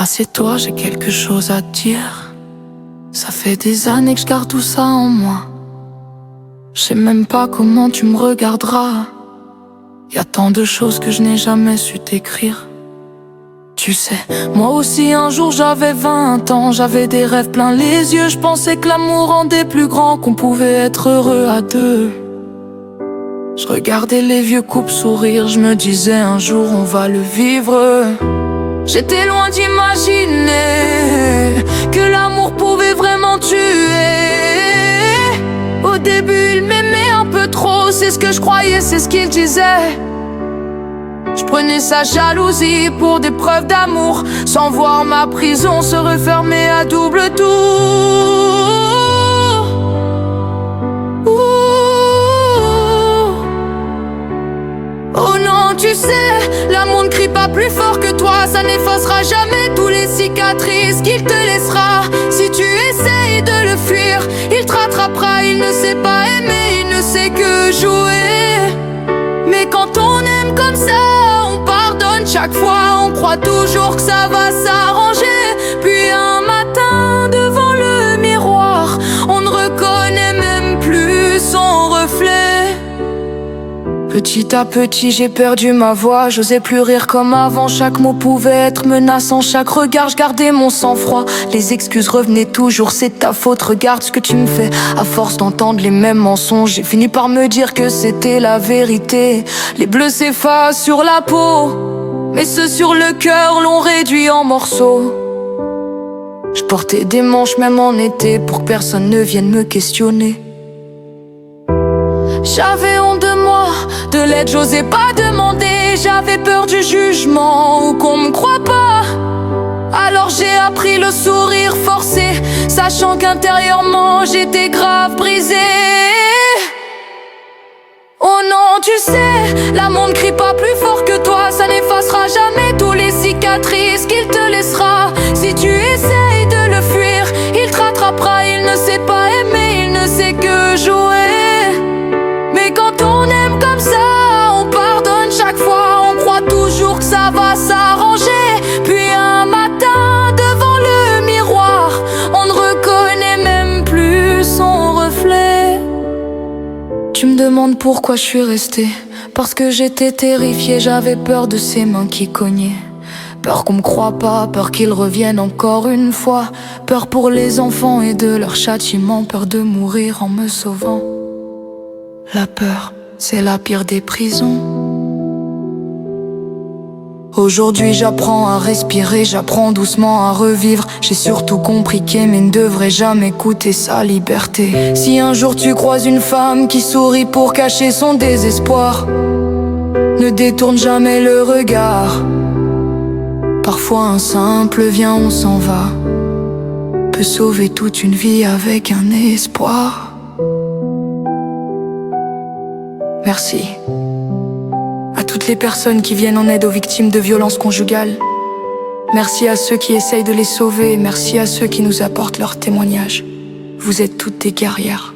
Assieds-toi, j'ai quelque chose à te dire. Ça fait des années que je garde tout ça en moi. Je sais même pas comment tu me regarderas. Y a tant de choses que je n'ai jamais su t'écrire. Tu sais, moi aussi un jour j'avais 20 ans, j'avais des rêves plein les yeux. Je pensais que l'amour rendait plus grand, qu'on pouvait être heureux à deux. Je regardais les vieux couples sourire, je me disais un jour on va le vivre. J'étais loin d'imaginer que l'amour pouvait vraiment tuer. Au début il m'aimait un peu trop, c'est ce que je croyais, c'est ce qu'il disait. Je prenais sa jalousie pour des preuves d'amour, sans voir ma prison se refermer à double tour. Oh non, tu sais, l'amour ne crie pas plus fort que toi. Ça n'effacera jamais tous les cicatrices qu'il te laissera. Si tu essayes de le fuir, il te rattrapera. Il ne sait pas aimer, il ne sait que jouer. Mais quand on aime comme ça, on pardonne chaque fois. On croit toujours que ça va s'arranger. Puis un matin, devant le miroir, on ne reconnaît même plus son reflet. Petit à petit j'ai perdu ma voix, j'osais plus rire comme avant. Chaque mot pouvait être menaçant, chaque regard je gardais mon sang-froid. Les excuses revenaient toujours, c'est ta faute, regarde ce que tu me fais. À force d'entendre les mêmes mensonges, j'ai fini par me dire que c'était la vérité. Les bleus s'effacent sur la peau, mais ceux sur le cœur l'ont réduit en morceaux. Je portais des manches même en été pour que personne ne vienne me questionner. J'avais honte de moi, de l'aide j'osais pas demander. J'avais peur du jugement ou qu'on me croit pas. Alors j'ai appris le sourire forcé, sachant qu'intérieurement j'étais grave brisée. Oh non, tu sais, l'amour ne crie pas plus fort que toi. Ça n'effacera jamais tous les cicatrices qu'il te laissera. Si tu essayes de le fuir, il te rattrapera. Il ne sait pas aimer, il ne sait que jouer. Mais quand on aime comme ça, on pardonne chaque fois. On croit toujours que ça va s'arranger. Puis un matin, devant le miroir, on ne reconnaît même plus son reflet. Tu me demandes pourquoi je suis restée. Parce que j'étais terrifiée, j'avais peur de ces mains qui cognaient. Peur qu'on me croie pas, peur qu'ils reviennent encore une fois. Peur pour les enfants et de leur châtiment. Peur de mourir en me sauvant. La peur, c'est la pire des prisons. Aujourd'hui j'apprends à respirer, j'apprends doucement à revivre. J'ai surtout compris qu'aimer ne devrait jamais coûter sa liberté. Si un jour tu croises une femme qui sourit pour cacher son désespoir, ne détourne jamais le regard. Parfois un simple viens on s'en va peut sauver toute une vie avec un espoir. Merci à toutes les personnes qui viennent en aide aux victimes de violences conjugales. Merci à ceux qui essayent de les sauver. Merci à ceux qui nous apportent leurs témoignages. Vous êtes toutes des guerrières.